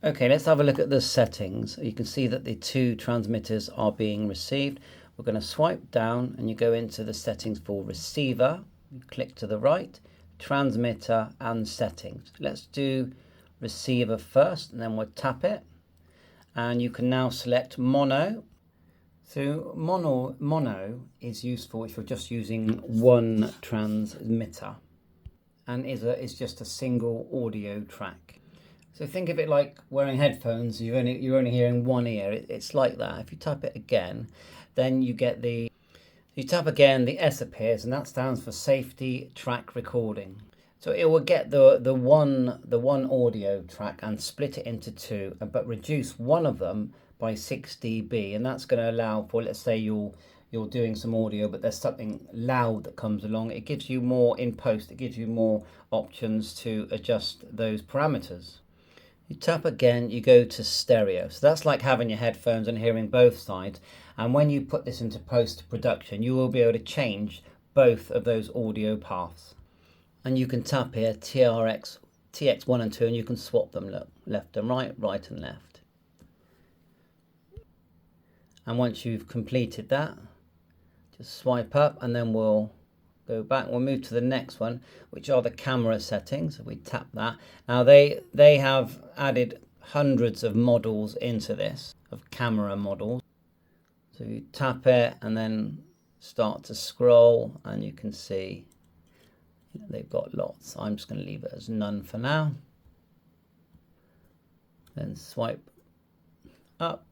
Okay, let's have a look at the settings. You can see that the two transmitters are being received. We're going to swipe down and you go into the settings for receiver. You click to the right, transmitter and settings. Let's do receiver first and then we'll tap it. And you can now select mono. So mono is useful if you're just using one transmitter and is just a single audio track. So think of it like wearing headphones. You're only hearing one ear. It's like that. If you tap it again, then you get the. You tap again, the S appears, and that stands for safety track recording. So it will get the one audio track and split it into two, but reduce one of them by 6 dB, and that's going to allow for, let's say you're doing some audio, but there's something loud that comes along. It gives you more in post. It gives you more options to adjust those parameters. You tap again, you go to stereo. So that's like having your headphones and hearing both sides. And when you put this into post-production, you will be able to change both of those audio paths. And you can tap here, TX1 and 2, and you can swap them, look, left and right, right and left. And once you've completed that, just swipe up and then we'll go back. We'll move to the next one, which are the camera settings. If we tap that, now they have added hundreds of models into this, of camera models. So you tap it and then start to scroll and you can see they've got lots. I'm just going to leave it as none for now. Then swipe up.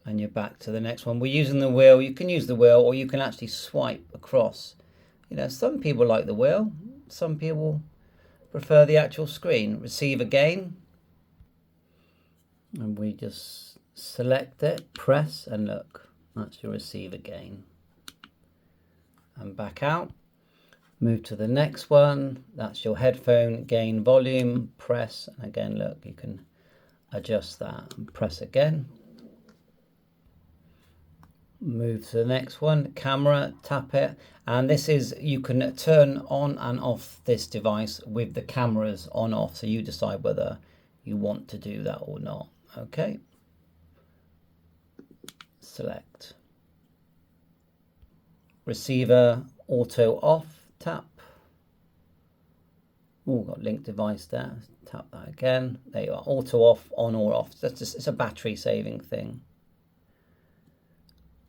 And you're back to the next one. We're using the wheel. You can use the wheel or you can actually swipe across. You know, some people like the wheel. Some people prefer the actual screen. Receive again. And we just select it, press, and look. That's your receive again. And back out. Move to the next one. That's your headphone gain volume. Press, and again, look, you can adjust that. And press again. Move to the next one, camera, tap it, and this is, you can turn on and off this device with the cameras on off, so you decide whether you want to do that or not. Okay, select receiver auto off, tap. Oh, got link device there, tap that again. There you are, auto off, on or off. That's just, it's a battery saving thing.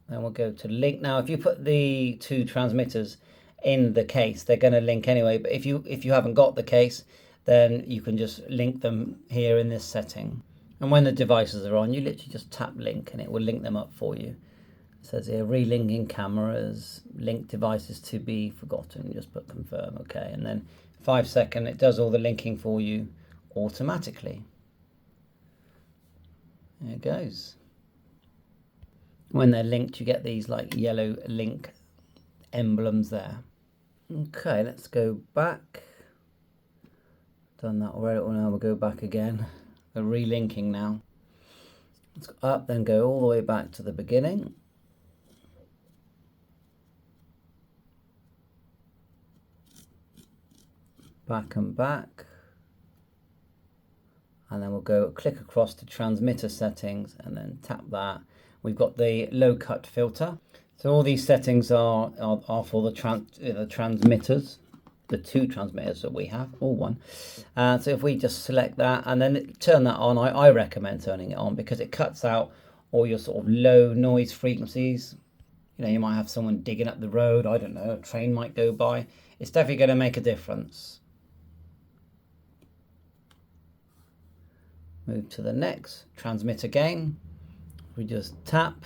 Then we'll go to link. Now, if you put the two transmitters in the case, they're going to link anyway. But if you haven't got the case, then you can just link them here in this setting. And when the devices are on, you literally just tap link and it will link them up for you. It says here, relinking cameras, link devices to be forgotten. Just put confirm, okay. And then 5 seconds, it does all the linking for you automatically. There it goes. When they're linked, you get these like yellow link emblems there. Okay, let's go back. Done that already. Well, now we'll go back again. We're relinking now. Let's go up, then go all the way back to the beginning. Back and back. And then we'll go click across to transmitter settings and then tap that. We've got the low cut filter. So all these settings are for the transmitters, the two transmitters that we have, all one. So if we just select that and then turn that on, I recommend turning it on because it cuts out all your sort of low noise frequencies. You know, you might have someone digging up the road, I don't know, a train might go by. It's definitely going to make a difference. Move to the next, transmitter gain. We just tap.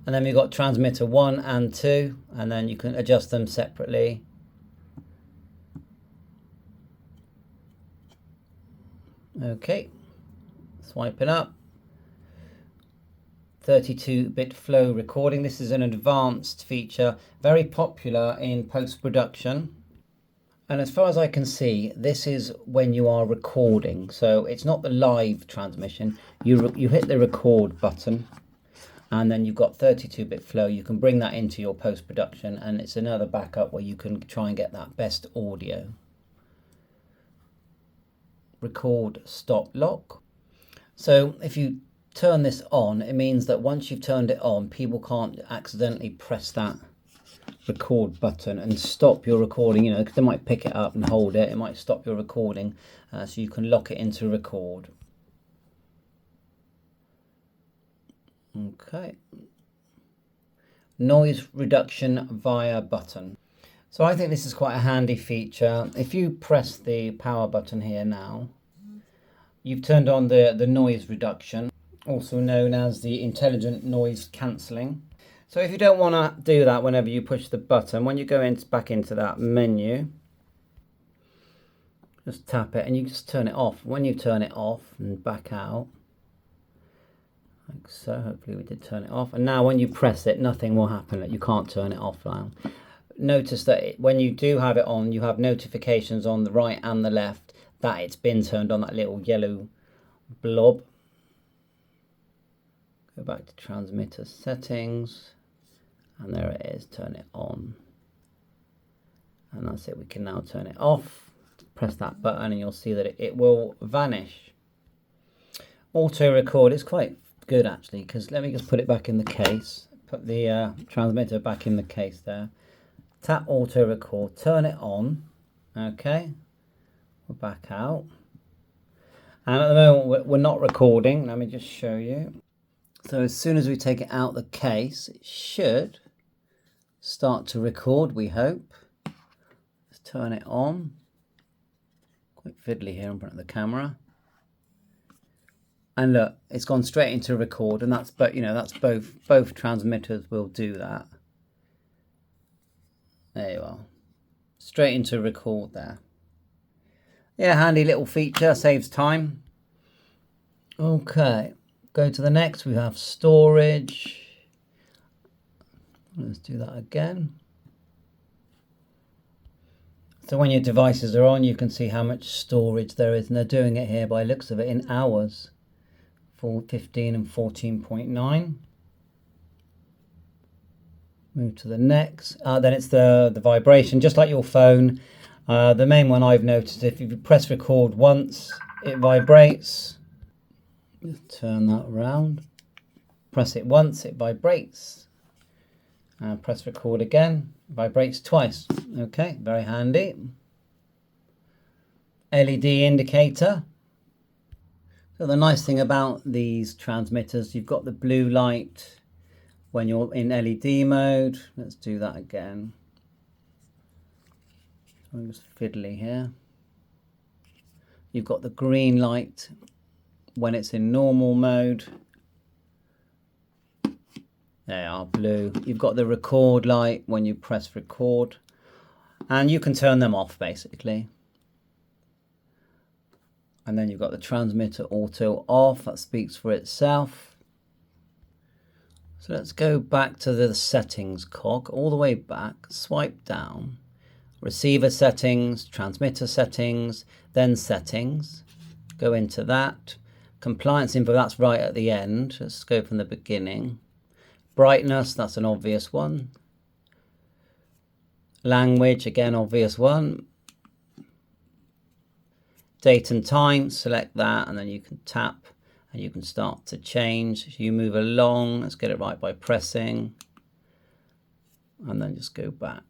And then we've got transmitter 1 and 2, and then you can adjust them separately. Okay, swiping up. 32-bit flow recording. This is an advanced feature, very popular in post-production. And as far as I can see, this is when you are recording. So it's not the live transmission. You hit the record button and then you've got 32-bit flow. You can bring that into your post-production and it's another backup where you can try and get that best audio. record stop lock. So if you turn this on, it means that once you've turned it on, people can't accidentally press that record button and stop your recording, you know, because they might pick it up and hold it. It might stop your recording, so you can lock it into record. Okay. Noise reduction via button. So I think this is quite a handy feature. If you press the power button here now, you've turned on the noise reduction, also known as the intelligent noise cancelling. So if you don't want to do that whenever you push the button, when you go back into that menu, just tap it and you just turn it off. When you turn it off and back out, like so, hopefully we did turn it off. And now when you press it, nothing will happen. You can't turn it off now. Notice that when you do have it on, you have notifications on the right and the left that it's been turned on, that little yellow blob. Go back to transmitter settings. And there it is, turn it on. And that's it, we can now turn it off. Press that button and you'll see that it will vanish. Auto record is quite good actually, because let me just put it back in the case. Put the transmitter back in the case there. Tap auto record, turn it on. Okay, we're back out. And at the moment we're not recording. Let me just show you. So as soon as we take it out the case, it should start to record, we hope. Let's turn it on. Quite fiddly here in front of the camera. And look, it's gone straight into record, and that's, but you know, that's both transmitters will do that. There you are. Straight into record there. Yeah, handy little feature, saves time. Okay. Go to the next, we have storage. Let's do that again. So when your devices are on, you can see how much storage there is, and they're doing it here by looks of it in hours. 15 and 14.9. Move to the next. Then it's the vibration, just like your phone. The main one I've noticed, if you press record once, it vibrates. Just turn that around. Press it once, it vibrates. And press record again, vibrates twice. Okay, very handy. LED indicator. So the nice thing about these transmitters, you've got the blue light when you're in LED mode. Let's do that again. I'm just fiddly here. You've got the green light when it's in normal mode. They are blue. You've got the record light when you press record, and you can turn them off basically. And then you've got the transmitter auto off, that speaks for itself. So let's go back to the settings cog, all the way back, swipe down, receiver settings, transmitter settings, then settings. Go into that. Compliance info, that's right at the end. Let's go from the beginning. Brightness, that's an obvious one. Language, again, obvious one. Date and time, select that, and then you can tap and you can start to change. As you move along, let's get it right by pressing. And then just go back.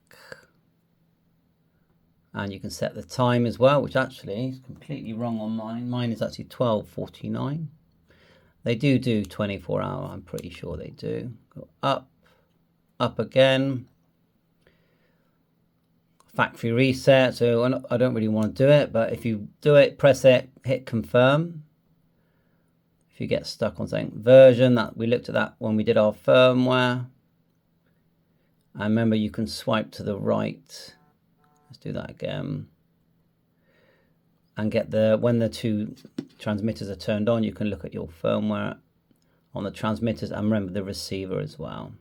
And you can set the time as well, which actually is completely wrong on mine. Mine is actually 12:49. They do 24 hour, I'm pretty sure they do. Go up, up again. Factory reset, so I don't really want to do it, but if you do it, press it, hit confirm. If you get stuck on something, version, that we looked at that when we did our firmware. And remember, you can swipe to the right. Let's do that again. And get when the two transmitters are turned on, you can look at your firmware on the transmitters, and remember the receiver as well.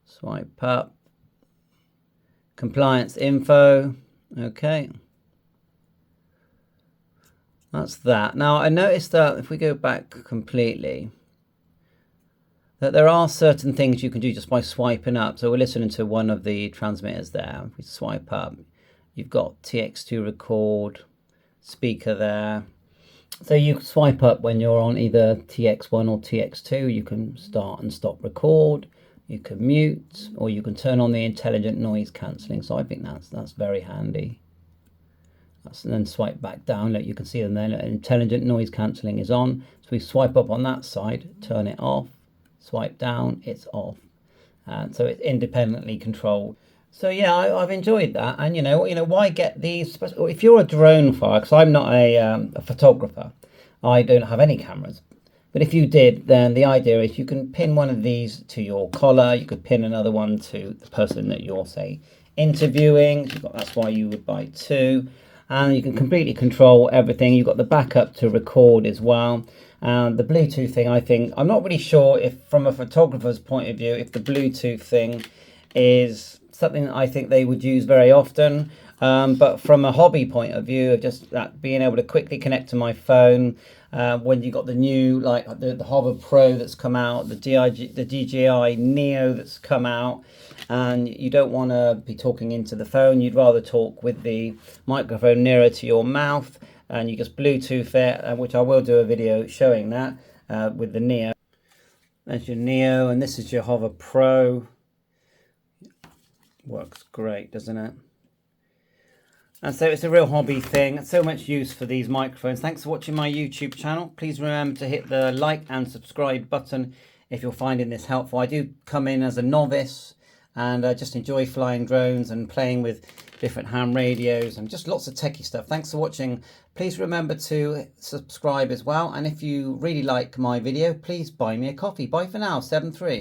Swipe up. Compliance info. Okay. That's that. Now I noticed that if we go back completely, that there are certain things you can do just by swiping up. So we're listening to one of the transmitters there. If we swipe up, you've got TX2 record, speaker there. So you swipe up when you're on either TX1 or TX2. You can start and stop record. You can mute, or you can turn on the intelligent noise cancelling. So I think that's very handy. And then swipe back down. Look, you can see them there. Intelligent noise cancelling is on. So we swipe up on that side, turn it off. Swipe down, it's off. And so it's independently controlled. So yeah, I've enjoyed that. And you know, why get these? If you're a drone flyer, because I'm not a photographer, I don't have any cameras. But if you did, then the idea is you can pin one of these to your collar. You could pin another one to the person that you're, say, interviewing. That's why you would buy two. And you can completely control everything. You've got the backup to record as well. And the Bluetooth thing, I think, I'm not really sure if, from a photographer's point of view, if the Bluetooth thing is something that I think they would use very often. But from a hobby point of view, just that being able to quickly connect to my phone, when you got the new, like the Hover Pro that's come out, the DJI Neo that's come out, and you don't want to be talking into the phone, you'd rather talk with the microphone nearer to your mouth, and you just Bluetooth it, which I will do a video showing that with the Neo. There's your Neo, and this is your Hover Pro. Works great, doesn't it? And so it's a real hobby thing. So much use for these microphones. Thanks for watching my YouTube channel. Please remember to hit the like and subscribe button if you're finding this helpful. I do come in as a novice and just enjoy flying drones and playing with different ham radios and just lots of techie stuff. Thanks for watching. Please remember to subscribe as well. And if you really like my video, please buy me a coffee. Bye for now, 7-3.